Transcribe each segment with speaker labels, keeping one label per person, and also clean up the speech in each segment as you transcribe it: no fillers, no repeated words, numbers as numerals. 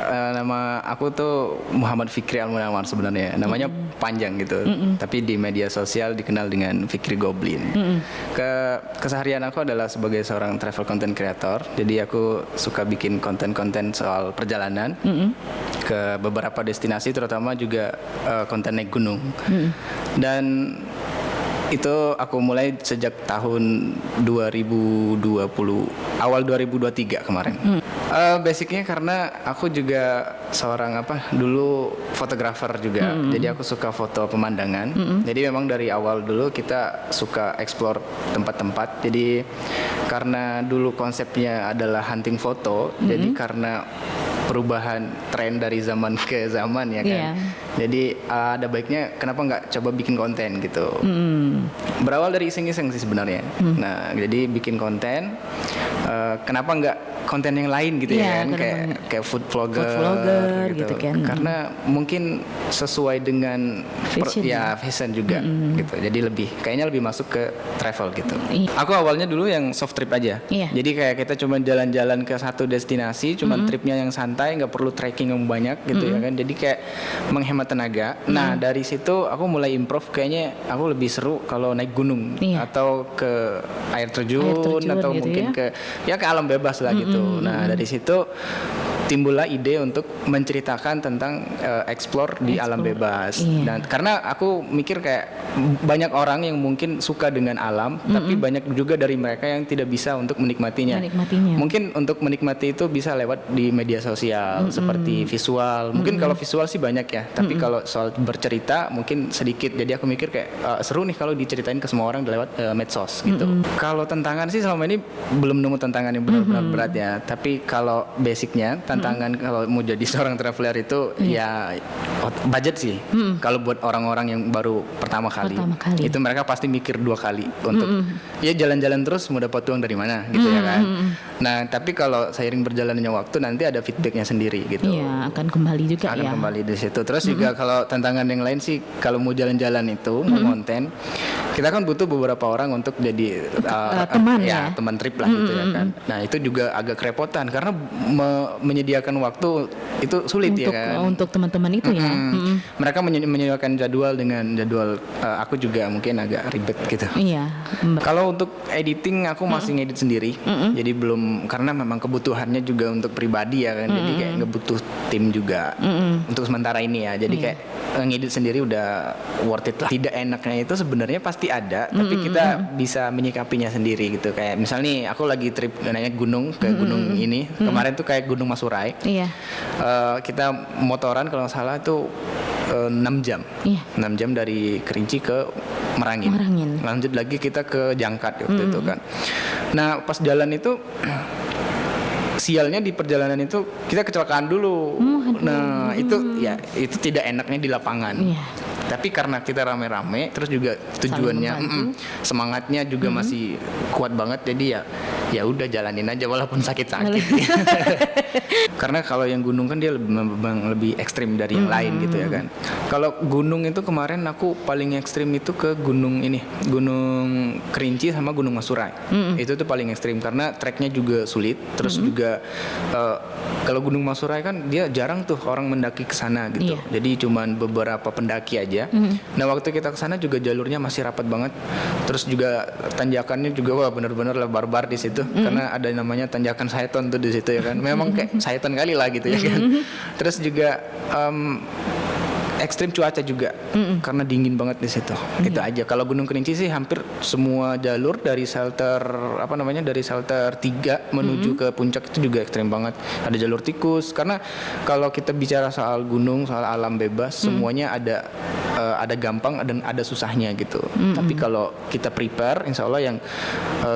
Speaker 1: nama aku tuh Muhammad Fikri Al-Munawar sebenarnya. Namanya panjang gitu. Tapi di media sosial dikenal dengan Fikri Goblin. Keseharian aku adalah sebagai seorang travel content creator. Jadi aku suka bikin konten-konten soal perjalanan ke beberapa destinasi, terutama juga konten naik gunung. Dan itu aku mulai sejak tahun 2020, awal 2023 kemarin. Basicnya karena aku juga seorang dulu fotografer juga. Jadi aku suka foto pemandangan. Jadi memang dari awal dulu kita suka explore tempat-tempat. Jadi karena dulu konsepnya adalah hunting foto, jadi karena perubahan tren dari zaman ke zaman ya kan. Jadi ada baiknya kenapa nggak coba bikin konten gitu. Berawal dari iseng-iseng sih sebenarnya. Nah, jadi bikin konten. Kenapa nggak konten yang lain gitu ya kan, kayak food vlogger gitu kan. Karena mungkin sesuai dengan fashion juga gitu. Jadi kayaknya lebih masuk ke travel gitu. Aku awalnya dulu yang soft trip aja. Jadi kayak kita cuma jalan-jalan ke satu destinasi, cuma tripnya yang santai, nggak perlu trekking yang banyak gitu ya kan. Jadi kayak menghemat tenaga. Nah, dari situ aku mulai improve, kayaknya aku lebih seru kalau naik gunung atau ke air terjun atau gitu mungkin ke alam bebas lah gitu. Nah, dari situ timbullah ide untuk menceritakan tentang explore di alam bebas. Dan karena aku mikir kayak banyak orang yang mungkin suka dengan alam, tapi banyak juga dari mereka yang tidak bisa untuk menikmatinya. Mungkin untuk menikmati itu bisa lewat di media sosial seperti visual. Mungkin kalau visual sih banyak ya, tapi kalau soal bercerita mungkin sedikit. Jadi aku mikir kayak seru nih kalau diceritain ke semua orang lewat medsos gitu. Kalau tantangan sih selama ini belum nemu tantangan yang benar-benar berat ya. Tapi kalau basicnya tantangan kalau mau jadi seorang traveler itu ya budget sih. Kalau buat orang-orang yang baru pertama kali itu mereka pasti mikir 2 kali untuk ya jalan-jalan terus mau dapat uang dari mana gitu ya kan. Nah, tapi kalau seiring berjalannya waktu nanti ada feedbacknya sendiri gitu.
Speaker 2: Iya, akan kembali juga
Speaker 1: akan kembali di situ. Terus juga kalau tantangan yang lain sih kalau mau jalan-jalan itu mau konten, kita kan butuh beberapa orang untuk jadi teman trip lah gitu ya kan. Nah, itu juga agak kerepotan karena menyediakan waktu itu sulit ya kan.
Speaker 2: Untuk teman-teman itu ya.
Speaker 1: Mereka menyediakan jadwal dengan jadwal aku juga mungkin agak ribet gitu.
Speaker 2: Iya.
Speaker 1: Kalau untuk editing aku masih ngedit sendiri. Jadi belum, karena memang kebutuhannya juga untuk pribadi ya kan. Jadi kayak ngebutuh tim juga untuk sementara ini ya. Jadi kayak ngedit sendiri udah worth it lah. Tidak enaknya itu sebenarnya pasti ada, tapi kita bisa menyikapinya sendiri gitu. Kayak misalnya aku lagi trip naik gunung ke gunung ini. Kemarin tuh kayak Gunung Masurai. Kita motoran kalau nggak salah itu 6 jam. 6 jam dari Kerinci ke Merangin. Lanjut lagi kita ke Jangkat waktu itu kan. Nah, pas jalan itu sialnya di perjalanan itu kita kecelakaan dulu. Nah, itu tidak enaknya di lapangan. Tapi karena kita rame-rame, terus juga tujuannya, semangatnya juga masih kuat banget. Jadi ya udah jalanin aja walaupun sakit-sakit. Karena kalau yang gunung kan dia lebih ekstrim dari yang lain gitu ya kan. Kalau gunung itu kemarin aku paling ekstrim itu ke gunung Kerinci sama Gunung Masurai. Itu tuh paling ekstrim karena treknya juga sulit. Terus juga kalau Gunung Masurai kan dia jarang tuh orang mendaki ke sana gitu. Jadi cuman beberapa pendaki aja. Nah, waktu kita ke sana juga jalurnya masih rapat banget. Terus juga tanjakannya juga benar-benar lebar-lebar di situ. Karena ada namanya tanjakan Saiton tuh di situ ya kan. Memang kayak Saiton kali lah gitu ya kan. Terus juga ekstrim cuaca juga karena dingin banget di situ. Itu aja. Kalau Gunung Kerinci sih hampir semua jalur dari shelter dari shelter 3 menuju ke puncak itu juga ekstrim banget. Ada jalur tikus karena kalau kita bicara soal gunung, soal alam bebas, semuanya ada gampang dan ada susahnya gitu. Tapi kalau kita prepare, insya Allah yang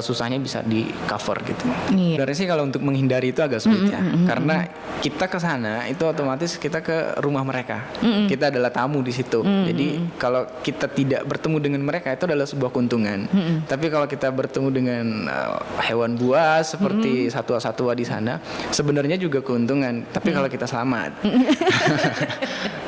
Speaker 1: susahnya bisa di cover gitu. Sebenarnya sih kalau untuk menghindari itu agak sulit ya. Karena kita ke sana itu otomatis kita ke rumah mereka. Kita adalah tamu di situ. Jadi kalau kita tidak bertemu dengan mereka itu adalah sebuah keuntungan. Tapi kalau kita bertemu dengan hewan buas seperti satwa-satwa di sana, sebenarnya juga keuntungan. Tapi kalau kita selamat,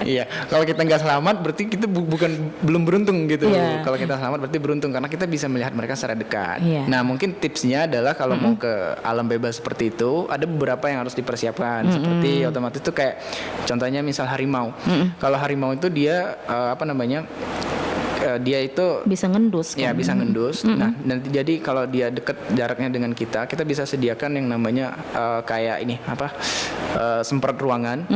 Speaker 1: iya. Kalau kita nggak selamat, berarti itu bukan belum beruntung gitu.
Speaker 2: Iya.
Speaker 1: Kalau kita selamat berarti beruntung karena kita bisa melihat mereka secara dekat.
Speaker 2: Iya.
Speaker 1: Nah, mungkin tipsnya adalah kalau mau ke alam bebas seperti itu, ada beberapa yang harus dipersiapkan. Seperti otomatis itu kayak contohnya misal harimau. Kalau harimau itu dia dia itu
Speaker 2: Bisa ngendus
Speaker 1: ya
Speaker 2: kan?
Speaker 1: bisa ngendus. Nah, nanti jadi kalau dia deket jaraknya dengan kita bisa sediakan yang namanya kayak ini semprot ruangan,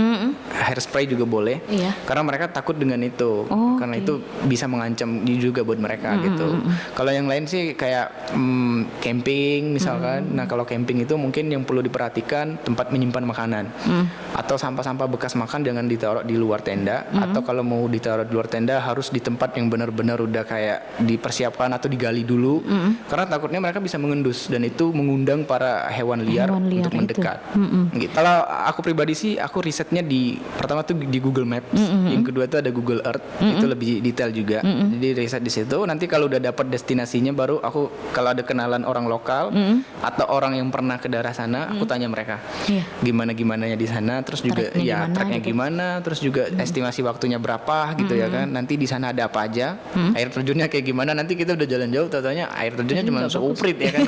Speaker 1: hairspray juga boleh.
Speaker 2: Iya.
Speaker 1: Karena mereka takut dengan itu,
Speaker 2: Oh,
Speaker 1: karena
Speaker 2: oke.
Speaker 1: itu bisa mengancam juga buat mereka gitu. Kalau yang lain sih kayak camping misalkan. Nah, kalau camping itu mungkin yang perlu diperhatikan tempat menyimpan makanan atau sampah-sampah bekas makan jangan ditaruh di luar tenda. Atau kalau mau ditaruh di luar tenda harus di tempat yang benar-benar udah kayak dipersiapkan atau digali dulu. Karena takutnya mereka bisa mengendus dan itu mengundang para hewan liar untuk
Speaker 2: itu.
Speaker 1: mendekat. Gitu. Kalau aku pribadi sih aku risetnya pertama tuh di Google Maps, yang kedua tuh ada Google Earth, itu lebih detail juga. Jadi riset di situ. Nanti kalau udah dapat destinasinya baru aku kalau ada kenalan orang lokal atau orang yang pernah ke daerah sana, aku tanya mereka
Speaker 2: Iya.
Speaker 1: gimana-gimananya di sana, terus juga
Speaker 2: Treknya gimana
Speaker 1: treknya
Speaker 2: gitu.
Speaker 1: gimana, terus juga estimasi waktunya berapa gitu ya kan. Nanti di sana ada apa aja, air terjunnya kayak gimana. Nanti kita udah jalan jauh, taunya air terjunnya cuma seuprit ya kan.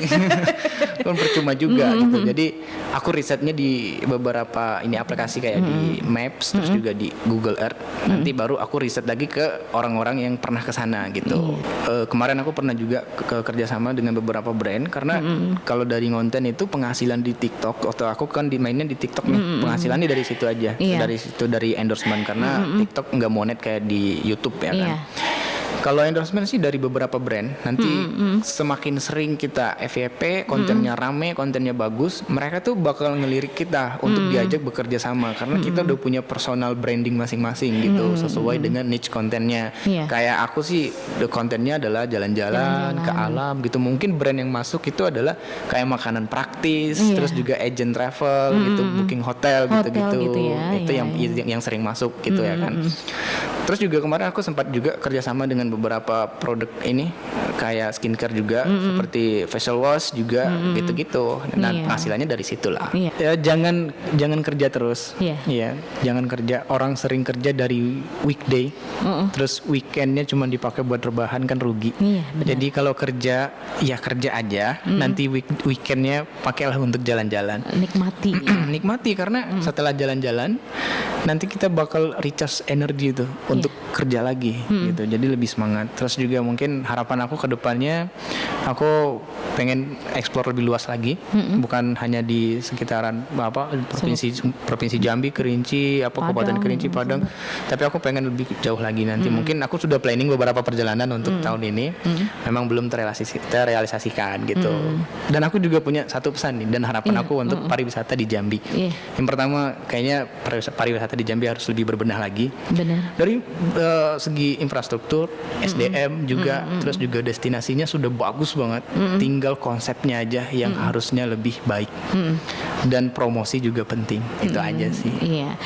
Speaker 1: Kan percuma juga gitu. Jadi aku risetnya di beberapa ini aplikasi kayak di Maps, terus juga di Google Earth. Nanti baru aku riset lagi ke orang-orang yang pernah ke sana gitu. Kemarin aku pernah juga kerjasama dengan beberapa brand karena kalau dari konten itu penghasilan di TikTok atau aku kan mainnya di TikTok nih, penghasilannya dari situ aja.
Speaker 2: Iya.
Speaker 1: Dari situ, dari endorsement karena TikTok nggak monet kayak di YouTube ya kan.
Speaker 2: Iya.
Speaker 1: Kalau endorsement sih dari beberapa brand. Nanti semakin sering kita FYP, kontennya rame, kontennya bagus, mereka tuh bakal ngelirik kita untuk diajak bekerja sama karena kita udah punya personal branding masing-masing gitu, sesuai dengan niche kontennya.
Speaker 2: Iya.
Speaker 1: Kayak aku sih kontennya adalah jalan-jalan ke alam gitu. Mungkin brand yang masuk itu adalah kayak makanan praktis,
Speaker 2: Iya.
Speaker 1: terus juga agent travel gitu, booking hotel gitu-gitu.
Speaker 2: gitu ya,
Speaker 1: Itu
Speaker 2: iya,
Speaker 1: yang sering masuk gitu ya kan. Terus juga kemarin aku sempat juga kerjasama dengan beberapa produk ini kayak skincare juga, seperti facial wash juga gitu-gitu. Nah,
Speaker 2: Iya.
Speaker 1: penghasilannya dari situlah.
Speaker 2: Iya.
Speaker 1: Ya, jangan kerja terus.
Speaker 2: Iya.
Speaker 1: Iya, jangan kerja. Orang sering kerja dari weekday, terus weekendnya cuma dipakai buat rebahan kan rugi.
Speaker 2: Iya, benar.
Speaker 1: Jadi kalau kerja ya kerja aja. Nanti weekendnya pakailah untuk jalan-jalan.
Speaker 2: Nikmati.
Speaker 1: Nikmati karena setelah jalan-jalan nanti kita bakal recharge energi itu untuk kerja lagi gitu. Jadi lebih semangat. Terus juga mungkin harapan aku ke depannya aku pengen explore lebih luas lagi, bukan hanya di sekitaran provinsi Jambi, Kerinci, Kabupaten Kerinci, Padang, tapi aku pengen lebih jauh lagi nanti. Mungkin aku sudah planning beberapa perjalanan untuk tahun ini. Memang belum terrealisasikan gitu. Dan aku juga punya satu pesan nih dan harapan aku untuk pariwisata di Jambi.
Speaker 2: Iya.
Speaker 1: Yang pertama kayaknya pariwisata di Jambi harus lebih berbenah lagi.
Speaker 2: Benar.
Speaker 1: Dari segi infrastruktur, SDM juga, terus juga destinasinya sudah bagus banget. Tinggal konsepnya aja yang harusnya lebih baik. Dan promosi juga penting. Itu aja sih.
Speaker 2: Iya.